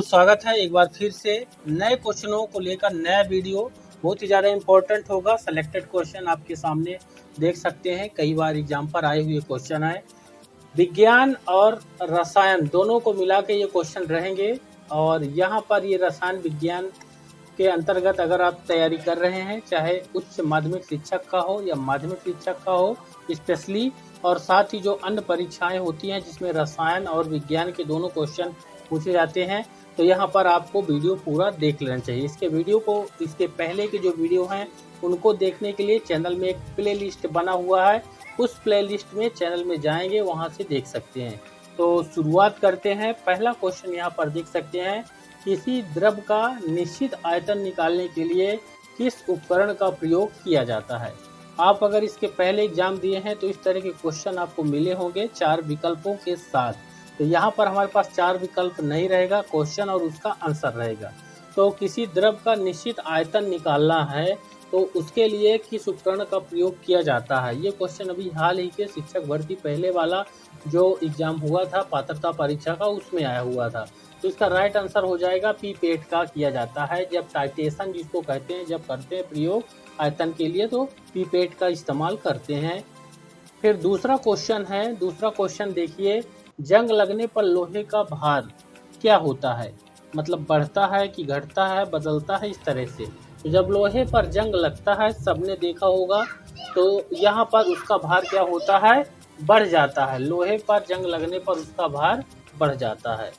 स्वागत है एक बार फिर से नए क्वेश्चनों को लेकर नया वीडियो। बहुत ही ज़्यादा इम्पोर्टेंट होगा। सेलेक्टेड क्वेश्चन आपके सामने देख सकते हैं, कई बार एग्जाम पर आए हुए क्वेश्चन है। विज्ञान और रसायन दोनों को मिला के ये क्वेश्चन रहेंगे। और यहाँ पर ये रसायन विज्ञान के अंतर्गत अगर आप तैयारी कर रहे हैं, चाहे उच्च माध्यमिक शिक्षक का हो या माध्यमिक शिक्षक का हो स्पेशली, और साथ ही जो अन्य परीक्षाएं होती हैं जिसमें रसायन और विज्ञान के दोनों क्वेश्चन पूछे जाते हैं, तो यहाँ पर आपको वीडियो पूरा देख लेना चाहिए। इसके पहले के जो वीडियो हैं उनको देखने के लिए चैनल में एक प्लेलिस्ट बना हुआ है, उस प्लेलिस्ट में चैनल में जाएंगे, वहाँ से देख सकते हैं। तो शुरुआत करते हैं। पहला क्वेश्चन यहाँ पर देख सकते हैं, किसी द्रव का निश्चित आयतन निकालने के लिए किस उपकरण का प्रयोग किया जाता है। आप अगर इसके पहले एग्जाम दिए हैं तो इस तरह के क्वेश्चन आपको मिले होंगे 4 विकल्पों के साथ। तो यहाँ पर हमारे पास 4 विकल्प नहीं रहेगा, क्वेश्चन और उसका आंसर रहेगा। तो किसी द्रव का निश्चित आयतन निकालना है तो उसके लिए किस उपकरण का प्रयोग किया जाता है। ये क्वेश्चन अभी हाल ही के शिक्षक भर्ती पहले वाला जो एग्जाम हुआ था पात्रता परीक्षा का, उसमें आया हुआ था। तो इसका राइट आंसर हो जाएगा पीपेट का किया जाता है। जब टाइटेशन जिसको कहते हैं, जब करते हैं प्रयोग आयतन के लिए, तो पीपेट का इस्तेमाल करते हैं। फिर दूसरा क्वेश्चन देखिए, जंग लगने पर लोहे का भार क्या होता है, मतलब बढ़ता है कि घटता है, बदलता है, इस तरह से। तो जब लोहे पर जंग लगता है, सबने देखा होगा, तो यहाँ पर उसका भार क्या होता है, बढ़ जाता है। लोहे पर जंग लगने पर उसका भार बढ़ जाता है।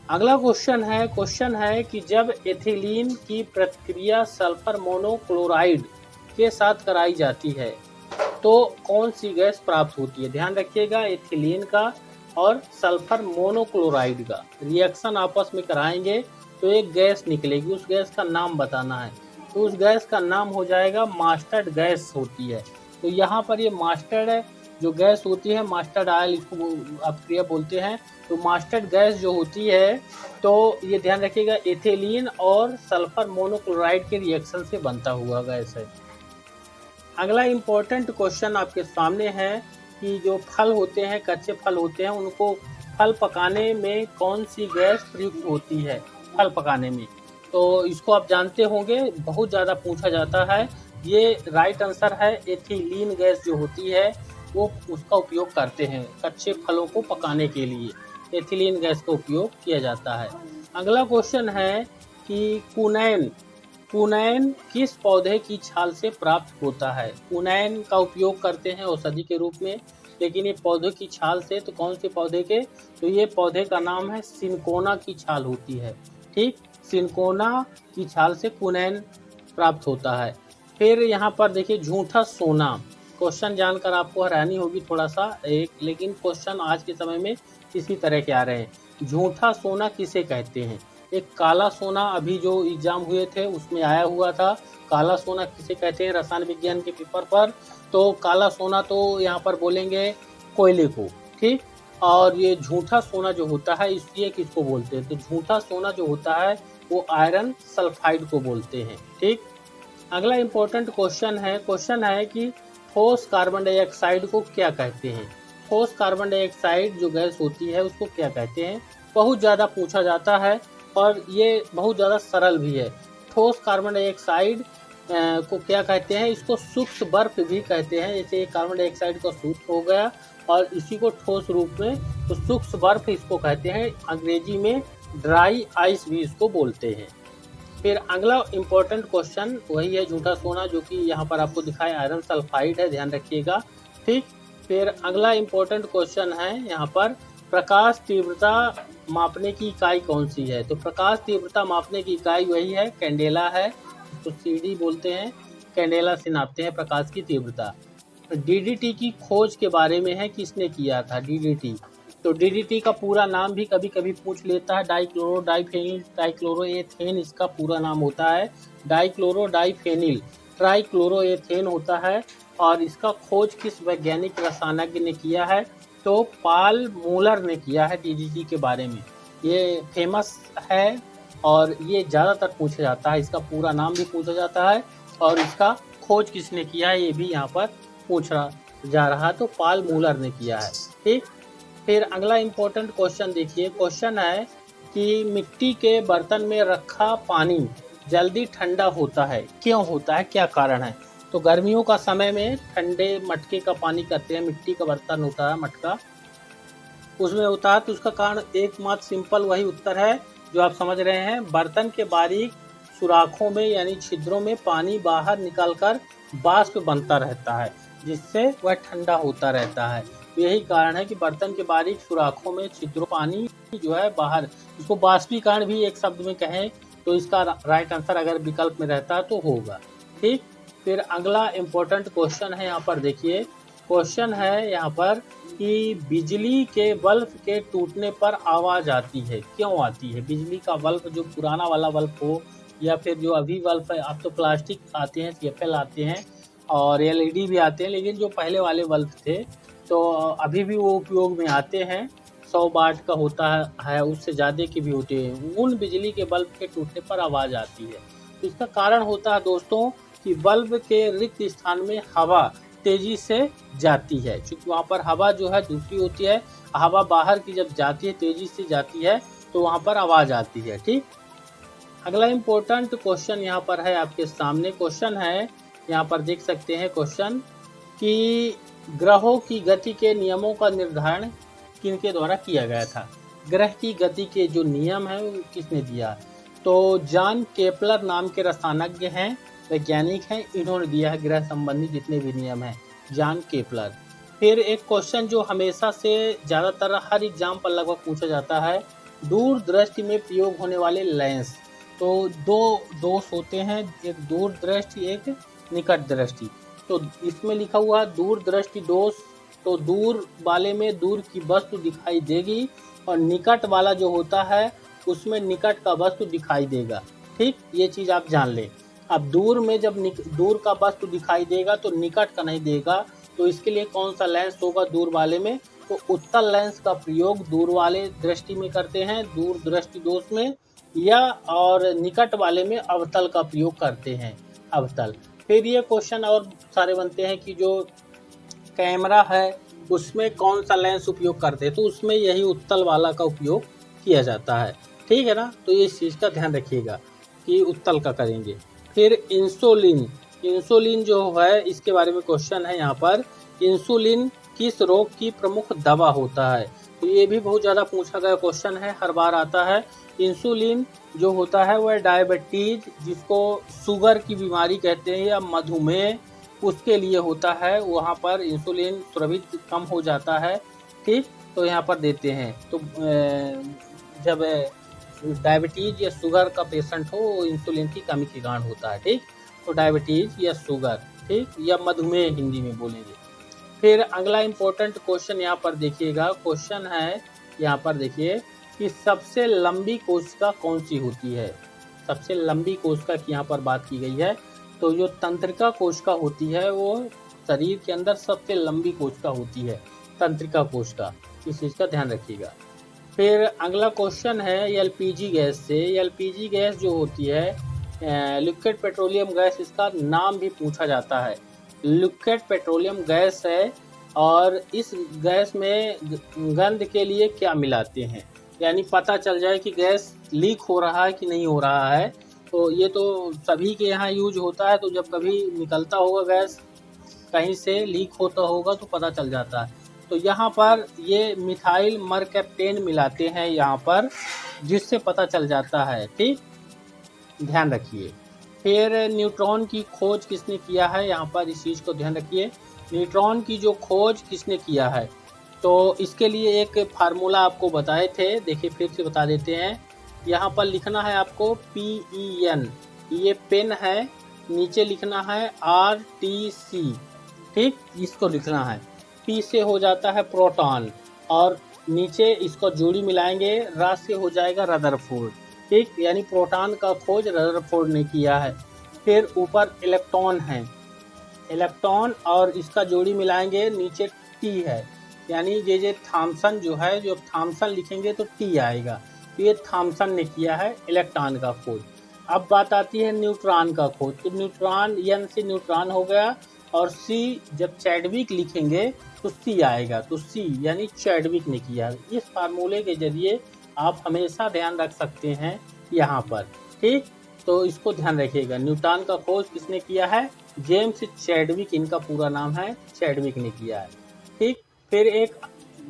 अगला क्वेश्चन है कि जब एथिलीन की प्रतिक्रिया सल्फर मोनोक्लोराइड के साथ कराई जाती है तो कौन सी गैस प्राप्त होती है। ध्यान रखिएगा, एथिलीन का और सल्फर मोनोक्लोराइड का रिएक्शन आपस में कराएंगे तो एक गैस निकलेगी, उस गैस का नाम बताना है। तो उस गैस का नाम हो जाएगा मास्टर्ड गैस होती है। तो यहाँ पर ये मास्टर्ड जो गैस होती है, मास्टर्ड ऑयल इसको अपक्रिया बोलते हैं। तो मास्टर्ड गैस जो होती है, तो ये ध्यान रखिएगा, एथिलीन और सल्फर मोनोक्लोराइड के रिएक्शन से बनता हुआ गैस है। अगला इम्पोर्टेंट क्वेश्चन आपके सामने है कि जो फल होते हैं, कच्चे फल होते हैं, उनको फल पकाने में कौन सी गैस प्रयुक्त होती है फल पकाने में। तो इसको आप जानते होंगे, बहुत ज़्यादा पूछा जाता है। ये राइट आंसर है, एथिलीन गैस जो होती है वो उसका उपयोग करते हैं कच्चे फलों को पकाने के लिए, एथिलीन गैस का उपयोग किया जाता है। अगला क्वेश्चन है कि कुनैन किस पौधे की छाल से प्राप्त होता है। कुनैन का उपयोग करते हैं औषधि के रूप में, लेकिन ये पौधे की छाल से, तो कौन से पौधे के, तो ये पौधे का नाम है सिनकोना की छाल होती है। ठीक, सिनकोना की छाल से कुनैन प्राप्त होता है। फिर यहाँ पर देखिए, झूठा सोना, क्वेश्चन जानकर आपको हैरानी होगी थोड़ा सा लेकिन क्वेश्चन आज के समय में इसी तरह के आ रहे हैं। झूठा सोना किसे कहते हैं। एक काला सोना अभी जो एग्जाम हुए थे उसमें आया हुआ था, काला सोना किसे कहते हैं रसायन विज्ञान के पेपर पर। तो काला सोना तो यहाँ पर बोलेंगे कोयले को, ठीक। और ये झूठा सोना जो होता है इसलिए किसको बोलते हैं, तो झूठा सोना जो होता है वो आयरन सल्फाइड को बोलते हैं, ठीक। अगला इम्पोर्टेंट क्वेश्चन है कि ठोस कार्बन डाइऑक्साइड को क्या कहते हैं। ठोस कार्बन डाइऑक्साइड जो गैस होती है उसको क्या कहते हैं, बहुत ज़्यादा पूछा जाता है और ये बहुत ज़्यादा सरल भी है। ठोस कार्बन डाइऑक्साइड को क्या कहते हैं, इसको सूक्ष्म बर्फ भी कहते हैं। जैसे कार्बन डाइऑक्साइड का सूत्र हो गया और इसी को ठोस रूप में तो सूक्ष्म बर्फ इसको कहते हैं, अंग्रेजी में ड्राई आइस भी इसको बोलते हैं। फिर अगला इम्पोर्टेंट क्वेश्चन वही है झूठा सोना, जो कि यहाँ पर आपको दिखाए आयरन सल्फाइड है, ध्यान रखिएगा, ठीक। फिर अगला इम्पोर्टेंट क्वेश्चन है यहाँ पर, प्रकाश तीव्रता मापने की इकाई कौन सी है। तो प्रकाश तीव्रता मापने की इकाई वही है, कैंडेला है, तो सीडी बोलते हैं, कैंडेला से नापते हैं प्रकाश की तीव्रता। डीडीटी की खोज के बारे में है, किसने किया था डीडीटी। तो डीडीटी का पूरा नाम भी कभी कभी पूछ लेता है, डाइक्लोरो डाइफेनिल ट्राइक्लोरोएथेन इसका पूरा नाम होता है, डाइक्लोरो डाइफेनिल ट्राइक्लोरोएथेन होता है। और इसका खोज किस वैज्ञानिक रसायनज्ञ ने किया है, तो पाल मूलर ने किया है डीडीटी के बारे में। ये फेमस है और ये ज़्यादातर पूछा जाता है, इसका पूरा नाम भी पूछा जाता है और इसका खोज किसने किया है ये भी यहाँ पर पूछा जा रहा है, तो पाल मूलर ने किया है, ठीक। फिर अगला इम्पोर्टेंट क्वेश्चन देखिए, क्वेश्चन है कि मिट्टी के बर्तन में रखा पानी जल्दी ठंडा होता है, क्यों होता है, क्या कारण है? तो गर्मियों का समय में ठंडे मटके का पानी करते हैं, मिट्टी का बर्तन होता है मटका, उसमें होता है, तो उसका कारण एकमात्र सिंपल वही उत्तर है जो आप समझ रहे हैं। बर्तन के बारीक सुराखों में यानी छिद्रों में पानी बाहर निकलकर वाष्प बनता रहता है, जिससे वह ठंडा होता रहता है। यही कारण है कि बर्तन के बारीक सुराखों में छिद्रों पानी जो है बाहर, इसको बाष्पीकरण भी एक शब्द में कहें तो इसका राइट आंसर अगर विकल्प में रहता है तो होगा। ठीक, फिर अगला इम्पोर्टेंट क्वेश्चन है, यहाँ पर देखिए क्वेश्चन है यहाँ पर कि बिजली के बल्ब के टूटने पर आवाज आती है, क्यों आती है? बिजली का बल्ब जो पुराना वाला बल्ब हो या फिर जो अभी बल्ब है, अब तो प्लास्टिक आते हैं, सीएफएल आते हैं और एलईडी भी आते हैं, लेकिन जो पहले वाले बल्ब थे तो अभी भी वो उपयोग में आते हैं। 100 वाट का होता है, उससे ज़्यादा के भी होते हैं। उन बिजली के बल्ब के टूटने पर आवाज़ आती है, तो इसका कारण होता है दोस्तों कि बल्ब के रिक्त स्थान में हवा तेजी से जाती है, क्योंकि वहाँ पर हवा जो है दूसरी होती है, हवा बाहर की जब जाती है, तेजी से जाती है, तो वहाँ पर आवाज़ आती है। ठीक, अगला इम्पोर्टेंट क्वेश्चन यहाँ पर है आपके सामने। क्वेश्चन है यहाँ पर देख सकते हैं क्वेश्चन कि ग्रहों की गति के नियमों का निर्धारण किनके द्वारा किया गया था? ग्रह की गति के जो नियम है वो किसने दिया? तो जॉन केपलर नाम के रसायनज्ञ हैं, वैज्ञानिक हैं, इन्होंने दिया है ग्रह संबंधी जितने भी नियम हैं, जॉन केपलर। फिर एक क्वेश्चन जो हमेशा से ज़्यादातर हर एग्जाम पर लगभग पूछा जाता है, दूरदृष्टि में प्रयोग होने वाले लेंस। तो दो दोष होते हैं, एक दूरदृष्टि एक निकट दृष्टि। तो इसमें लिखा हुआ दूरदृष्टि दोष, तो दूर वाले में दूर की वस्तु दिखाई देगी और निकट वाला जो होता है उसमें निकट का वस्तु दिखाई देगा। ठीक, ये चीज़ आप जान लें। अब दूर में जब दूर का वस्तु दिखाई देगा तो निकट का नहीं देगा, तो इसके लिए कौन सा लेंस होगा दूर वाले में? तो उत्तल लेंस का प्रयोग दूर वाले दृष्टि में करते हैं, दूर दृष्टि दोष में, या और निकट वाले में अवतल का प्रयोग करते हैं, अवतल। फिर ये क्वेश्चन और सारे बनते हैं कि जो कैमरा है उसमें कौन सा लेंस उपयोग करते हैं, तो उसमें यही उत्तल वाला का उपयोग किया जाता है। ठीक है ना, तो इस चीज़ का ध्यान रखिएगा कि उत्तल का करेंगे। फिर इंसुलिन, इंसुलिन जो है इसके बारे में क्वेश्चन है यहाँ पर, इंसुलिन किस रोग की प्रमुख दवा होता है? तो ये भी बहुत ज़्यादा पूछा गया क्वेश्चन है, हर बार आता है। इंसुलिन जो होता है वह डायबिटीज, जिसको शुगर की बीमारी कहते हैं, या मधुमेह, उसके लिए होता है। वहाँ पर इंसुलिन स्रावित कम हो जाता है। ठीक, तो यहाँ पर देते हैं। तो जब डायबिटीज या शुगर का पेशेंट हो, इंसुलिन की कमी के कारण होता है। ठीक, तो डायबिटीज या शुगर, ठीक, या मधुमेह हिंदी में बोलेंगे। फिर अगला इम्पोर्टेंट क्वेश्चन यहाँ पर देखिएगा, क्वेश्चन है यहाँ पर देखिए कि सबसे लंबी कोशिका कौन सी होती है? सबसे लंबी कोशिका की यहाँ पर बात की गई है। तो जो तंत्रिका कोशिका होती है वो शरीर के अंदर सबसे लंबी कोशिका होती है, तंत्रिका कोशिका, इस चीज़ का ध्यान रखिएगा। फिर अगला क्वेश्चन है एलपीजी गैस से। एलपीजी गैस जो होती है लिक्विड पेट्रोलियम गैस, इसका नाम भी पूछा जाता है। लिक्विड पेट्रोलियम गैस है और इस गैस में गंध के लिए क्या मिलाते हैं, यानी पता चल जाए कि गैस लीक हो रहा है कि नहीं हो रहा है। तो ये तो सभी के यहाँ यूज होता है, तो जब कभी निकलता होगा गैस कहीं से लीक होता होगा तो पता चल जाता है। तो यहाँ पर ये मिथाइल मरकैप्टेन मिलाते हैं यहाँ पर, जिससे पता चल जाता है। ठीक, ध्यान रखिए। फिर न्यूट्रॉन की खोज किसने किया है? यहाँ पर इस चीज़ को ध्यान रखिए, न्यूट्रॉन की जो खोज किसने किया है? तो इसके लिए एक फार्मूला आपको बताए थे, देखिए फिर से बता देते हैं। यहाँ पर लिखना है आपको PEN, ये पेन है, नीचे लिखना है RTC। ठीक, इसको लिखना है। P से हो जाता है प्रोटॉन और नीचे इसको जोड़ी मिलाएंगे, र से हो जाएगा रदरफोर्ड। ठीक, यानी प्रोटॉन का खोज रदरफोर्ड ने किया है। फिर ऊपर इलेक्ट्रॉन है, इलेक्ट्रॉन और इसका जोड़ी मिलाएंगे, नीचे T है, यानी जे थॉमसन जो है, जो थॉमसन लिखेंगे तो T आएगा। तो ये थॉमसन ने किया है इलेक्ट्रॉन का खोज। अब बात आती है न्यूट्रॉन का खोज। तो न्यूट्रॉन, N से न्यूट्रॉन हो गया, और C जब चैडविक लिखेंगे तो C आएगा, तो C यानी चैडविक ने किया। इस फार्मूले के जरिए आप हमेशा ध्यान रख सकते हैं यहाँ पर। ठीक, तो इसको ध्यान रखिएगा। न्यूटन का खोज किसने किया है? जेम्स चैडविक, इनका पूरा नाम है, चैडविक ने किया है। ठीक, फिर एक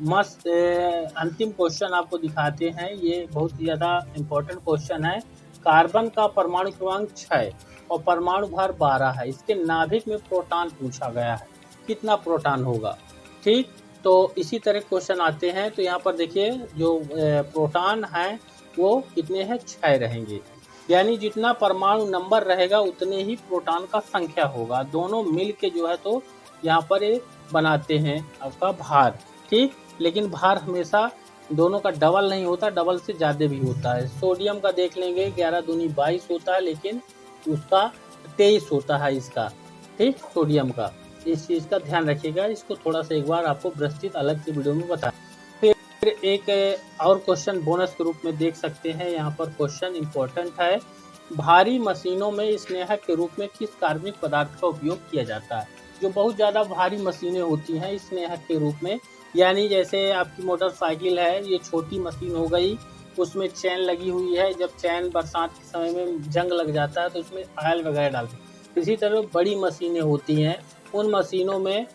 मस्त अंतिम क्वेश्चन आपको दिखाते हैं, ये बहुत ही ज़्यादा इम्पोर्टेंट क्वेश्चन है। कार्बन का परमाणु क्रमांक 6 और परमाणु भार 12 है, इसके नाभिक में प्रोटॉन पूछा गया है, कितना प्रोटॉन होगा? ठीक, तो इसी तरह क्वेश्चन आते हैं। तो यहाँ पर देखिए जो प्रोटॉन है वो कितने हैं? 6 रहेंगे, यानी जितना परमाणु नंबर रहेगा उतने ही प्रोटॉन का संख्या होगा। दोनों मिल के जो है तो यहाँ पर ये बनाते हैं आपका भार। ठीक, लेकिन भार हमेशा दोनों का डबल नहीं होता, डबल से ज़्यादा भी होता है। सोडियम का देख लेंगे 11 दूनी 22 होता है, लेकिन उसका 23 होता है इसका। ठीक, सोडियम का, इस चीज़ का ध्यान रखिएगा। इसको थोड़ा सा एक बार आपको विस्तृत अलग से वीडियो में बताएं। फिर एक और क्वेश्चन बोनस के रूप में देख सकते हैं, यहाँ पर क्वेश्चन इम्पोर्टेंट है। भारी मशीनों में स्नेहक के रूप में किस कार्बनिक पदार्थ का उपयोग किया जाता है? जो बहुत ज़्यादा भारी मशीनें होती हैं स्नेहक के रूप में, यानी जैसे आपकी मोटरसाइकिल है, ये छोटी मशीन हो गई, उसमें चैन लगी हुई है, जब चैन बरसात के समय में जंग लग जाता है तो उसमें ऑयल वगैरह डालते हैं। इसी तरह बड़ी मशीनें होती हैं, उन मशीनों में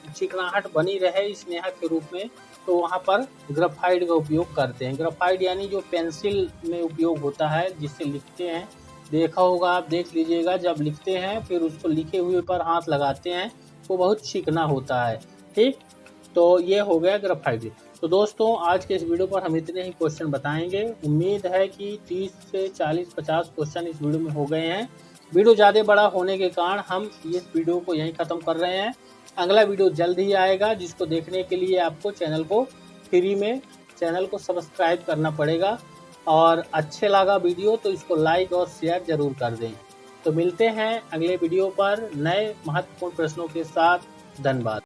चिकनाहट बनी रहे स्नेहक के रूप में, तो वहाँ पर ग्रेफाइट का उपयोग करते हैं। ग्रेफाइट यानी जो पेंसिल में उपयोग होता है, जिससे लिखते हैं, देखा होगा आप, देख लीजिएगा, जब लिखते हैं फिर उसको लिखे हुए पर हाथ लगाते हैं वो बहुत चिकना होता है। ठीक, तो ये हो गया ग्रेफाइट। तो दोस्तों आज के इस वीडियो पर हम इतने ही क्वेश्चन बताएंगे। उम्मीद है कि 30 से 40-50 क्वेश्चन इस वीडियो में हो गए हैं। वीडियो ज़्यादा बड़ा होने के कारण हम इस वीडियो को यहीं ख़त्म कर रहे हैं। अगला वीडियो जल्द ही आएगा, जिसको देखने के लिए आपको चैनल को फ्री में चैनल को सब्सक्राइब करना पड़ेगा। और अच्छे लगा वीडियो तो इसको लाइक और शेयर जरूर कर दें। तो मिलते हैं अगले वीडियो पर नए महत्वपूर्ण प्रश्नों के साथ। धन्यवाद।